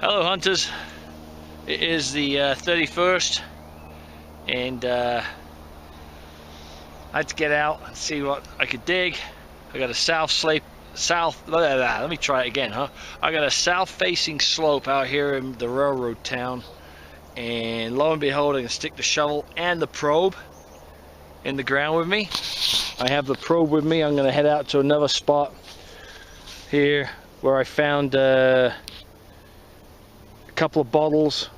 Hello hunters, it is the 31st and I had to get out and see what I could dig. I got a let me try it again, I got a south facing slope out here in the railroad town, and lo and behold I can stick the shovel and the probe in the ground with me. I have the probe with me. I'm going to head out to another spot here where I found a couple of bottles.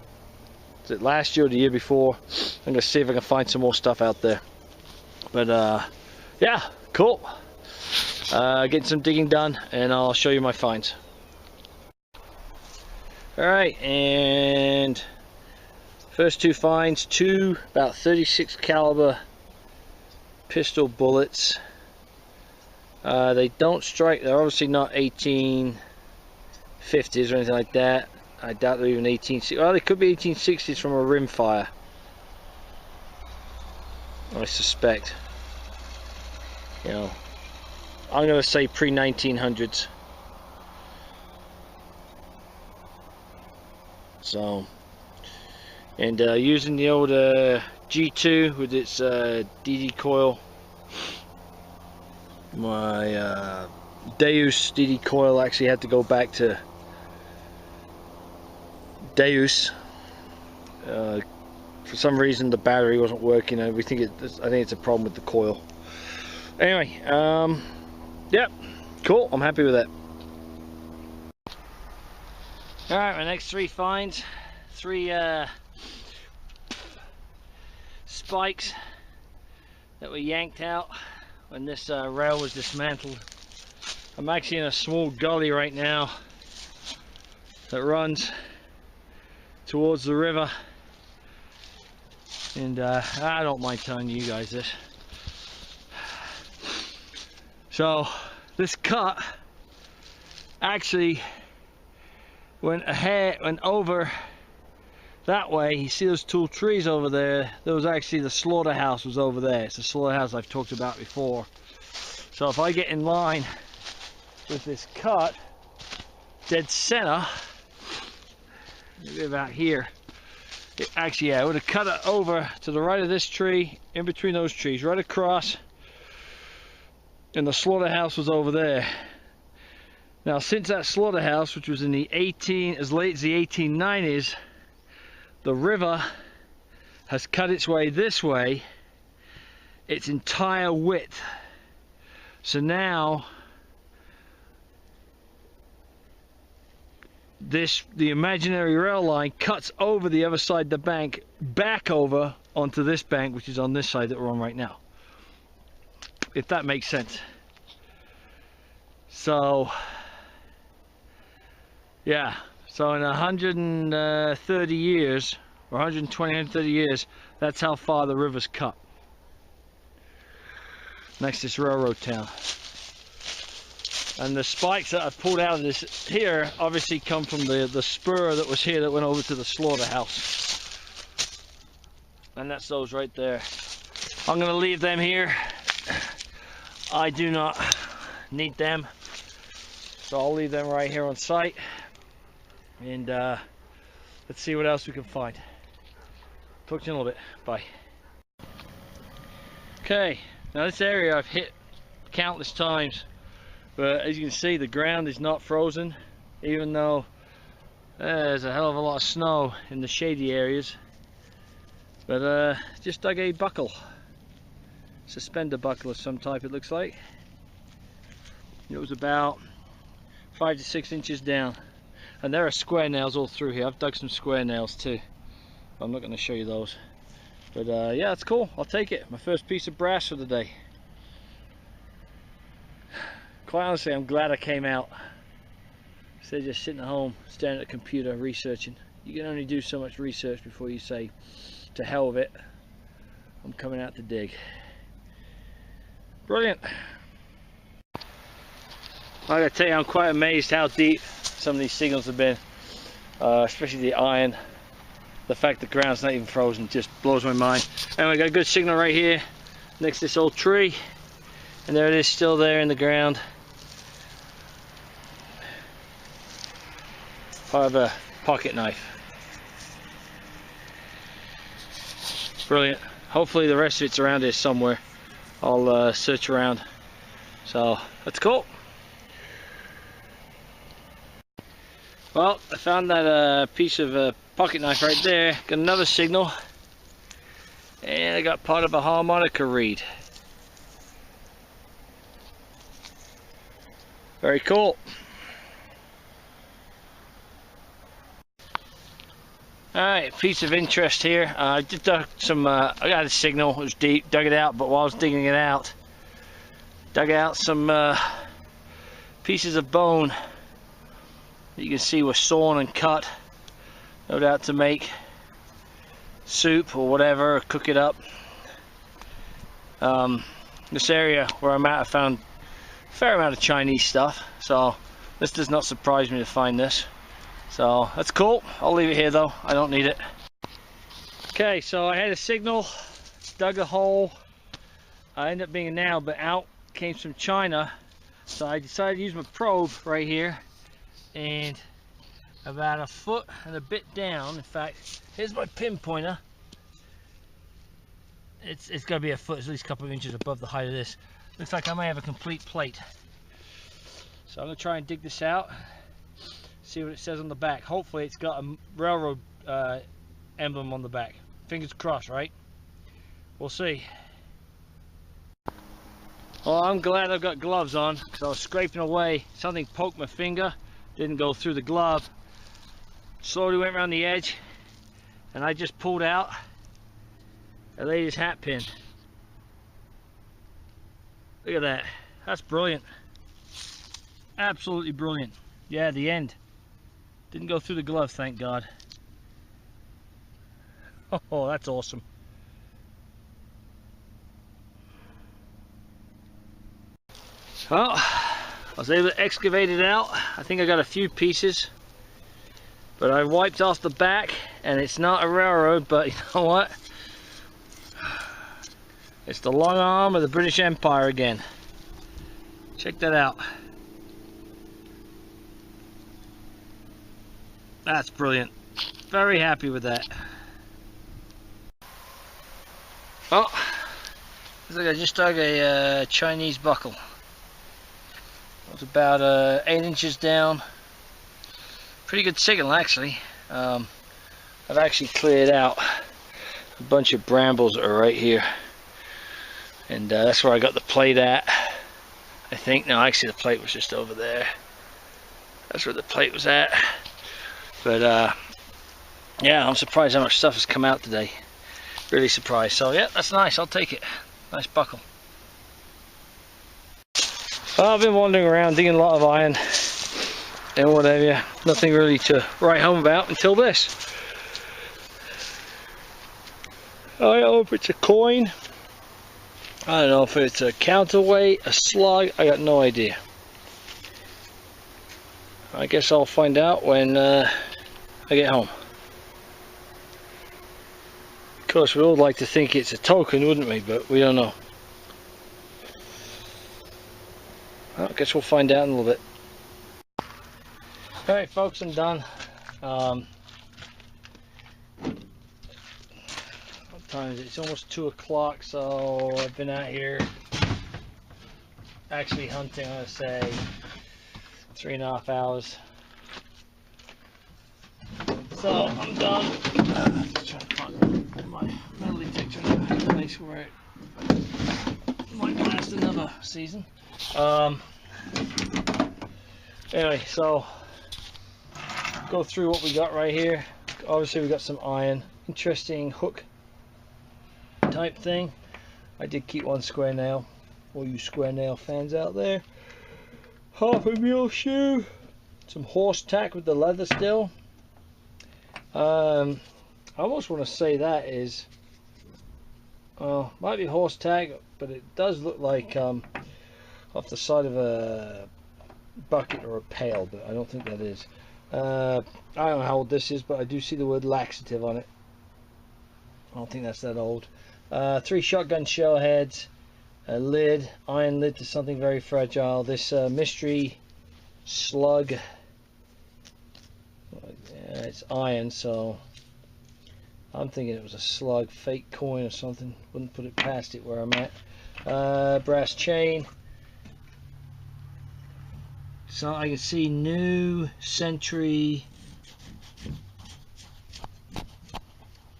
Was it last year or the year before? I'm gonna see if I can find some more stuff out there. But yeah, cool. Getting some digging done and I'll show you my finds. Alright, and first two finds, two about 36 caliber pistol bullets. They don't strike, they're obviously not 1850s or anything like that. I doubt they're even 1860s. Well, they could be 1860s from a rim fire, I suspect. You know, I'm going to say pre-1900s. So, and using the old G2 with its DD coil, my Deus DD coil actually had to go back to Deus. For some reason the battery wasn't working, and I think it's a problem with the coil. Anyway, yep, cool, I'm happy with that. Alright, my next three finds, three spikes that were yanked out when this rail was dismantled. I'm actually in a small gully right now that runs towards the river, and I don't mind telling you guys this. So this cut actually went over that way. You see those two trees over there? There was actually the slaughterhouse was over there. It's a slaughterhouse I've talked about before. So if I get in line with this cut dead center, maybe about here, actually, yeah, I would have cut it over to the right of this tree, in between those trees, right across, and the slaughterhouse was over there. Now, since that slaughterhouse, which was in the as late as the 1890s, the river has cut its way this way, its entire width. So now the imaginary rail line cuts over the other side of the bank, back over onto this bank, which is on this side that we're on right now, if that makes sense. So yeah, so in 130 years, or 120, 130 years, that's how far the river's cut next to this railroad town. And the spikes that I've pulled out of this here obviously come from the spur that was here that went over to the slaughterhouse. And that's those right there. I'm going to leave them here. I do not need them. So I'll leave them right here on site. And let's see what else we can find. Talk to you in a little bit. Bye. Okay, now this area I've hit countless times. But as you can see, the ground is not frozen, even though there's a hell of a lot of snow in the shady areas. But just dug a buckle, suspender buckle of some type, it looks like. It was about 5 to 6 inches down, and there are square nails all through here. I've dug some square nails too. I'm not going to show you those, but yeah, it's cool. I'll take it. My first piece of brass for the day. Quite honestly, I'm glad I came out instead of just sitting at home staring at a computer researching. You can only do so much research before you say to hell with it, I'm coming out to dig. Brilliant. I gotta tell you, I'm quite amazed how deep some of these signals have been, especially the iron. The fact the ground's not even frozen just blows my mind. Anyway, I got a good signal right here next to this old tree, and there it is, still there in the ground. part of a pocket knife. Brilliant. Hopefully the rest of it's around here somewhere. I'll search around. So that's cool. Well, I found that piece of pocket knife right there. Got another signal, and I got part of a harmonica reed. Very cool. Alright, piece of interest here. I did dug some, I got a signal, it was deep, dug it out, but while I was digging it out, dug out some pieces of bone that you can see were sawn and cut, no doubt to make soup or whatever, or cook it up. This area where I'm at, I found a fair amount of Chinese stuff, so this does not surprise me to find this. So that's cool. I'll leave it here though, I don't need it. Okay, so I had a signal, dug a hole. I ended up being a nail, but out came some China. So I decided to use my probe right here, and about a foot and a bit down, in fact, here's my pinpointer. It's got to be a foot, it's at least a couple of inches above the height of this. Looks like I may have a complete plate. So I'm going to try and dig this out, see what it says on the back. Hopefully it's got a railroad emblem on the back. Fingers crossed, right? We'll see. Well, I'm glad I've got gloves on, because I was scraping away. Something poked my finger, didn't go through the glove. Slowly went around the edge, and I just pulled out a lady's hat pin. Look at that. That's brilliant. Absolutely brilliant. Yeah, the end. Didn't go through the glove, thank God. Oh, that's awesome. Well, I was able to excavate it out. I think I got a few pieces, but I wiped off the back, and it's not a railroad, but you know what? It's the long arm of the British Empire again. Check that out. That's brilliant. Very happy with that. Oh, looks like I just dug a Chinese buckle. It was about 8 inches down. Pretty good signal, actually. I've actually cleared out a bunch of brambles that are right here, and that's where I got the plate at. I think. No, actually the plate was just over there. That's where the plate was at. But yeah, I'm surprised how much stuff has come out today. Really surprised. So yeah, that's nice. I'll take it. Nice buckle. Well, I've been wandering around digging a lot of iron and whatever. Nothing really to write home about until this. I don't know if it's a coin. I don't know if it's a counterweight, a slug. I got no idea. I guess I'll find out when I get home. Of course, we all like to think it's a token, wouldn't we? But we don't know. Well, I guess we'll find out in a little bit. Alright folks, I'm done. What time is it? It's almost 2 o'clock, so I've been out here actually hunting, I'm gonna say 3.5 hours. So I'm done. Trying to find my metal detector in a place where it might last another season. Anyway, so go through what we got right here. Obviously we got some iron, interesting hook type thing. I did keep one square nail, all you square nail fans out there. Half a mule shoe, some horse tack with the leather still. I almost want to say that is, might be horse tack, but it does look like off the side of a bucket or a pail, but I don't think that is. I don't know how old this is, but I do see the word laxative on it. I don't think that's that old. 3 shotgun shell heads, a lid, iron lid to something very fragile. This mystery slug, It's iron, so I'm thinking it was a slug, fake coin or something. Wouldn't put it past it where I'm at. Brass chain. So I can see new century.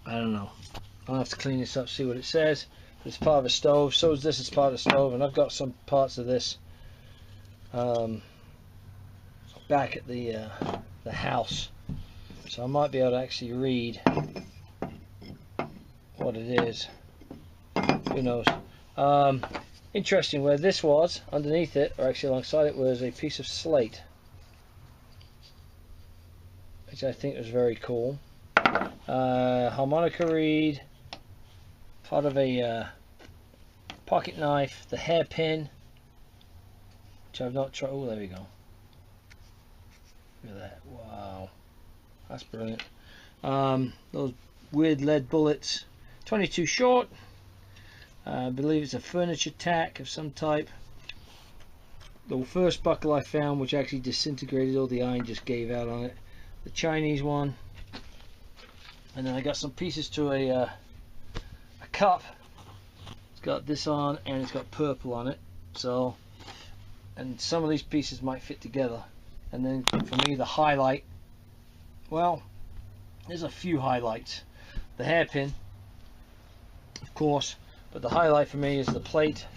I don't know. I'll have to clean this up, see what it says. It's part of a stove. So is this. It's part of the stove, and I've got some parts of this back at the house, so I might be able to actually read what it is. Who knows? Interesting. Where this was underneath it, or actually alongside it, was a piece of slate, which I think was very cool. Harmonica reed, part of a pocket knife, the hairpin, which I've not tried. Oh, there we go. Look at that. Wow, that's brilliant. Those weird lead bullets, 22 short. I believe it's a furniture tack of some type. The first buckle I found, which actually disintegrated, all the iron just gave out on it. The Chinese one. And then I got some pieces to a cup. It's got this on, and it's got purple on it. So, and some of these pieces might fit together. And then for me, the highlight, well, there's a few highlights. The hairpin, of course, but the highlight for me is the plate,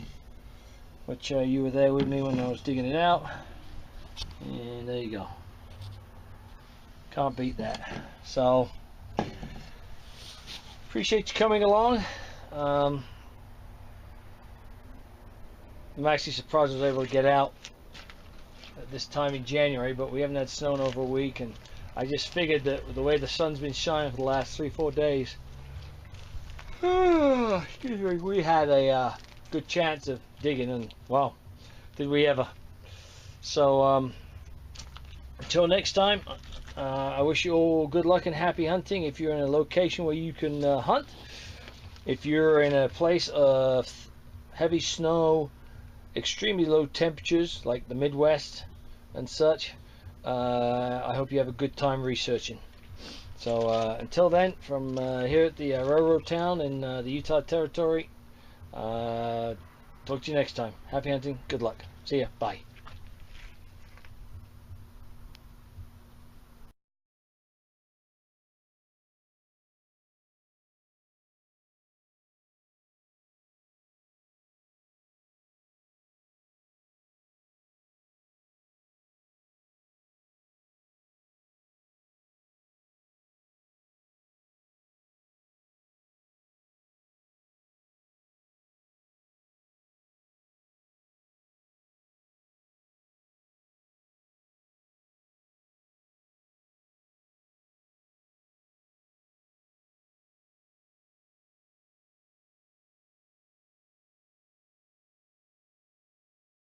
which you were there with me when I was digging it out. And there you go. Can't beat that. So, appreciate you coming along. I'm actually surprised I was able to get out at this time in January, but we haven't had snow in over a week, and I just figured that the way the sun's been shining for the last 3-4 days, excuse me, we had a good chance of digging, and well, did we ever. So until next time, I wish you all good luck and happy hunting. If you're in a location where you can hunt, if you're in a place of heavy snow, extremely low temperatures like the Midwest and such, I hope you have a good time researching. So until then, from here at the railroad town in the Utah Territory, talk to you next time. Happy hunting, good luck, see ya, bye.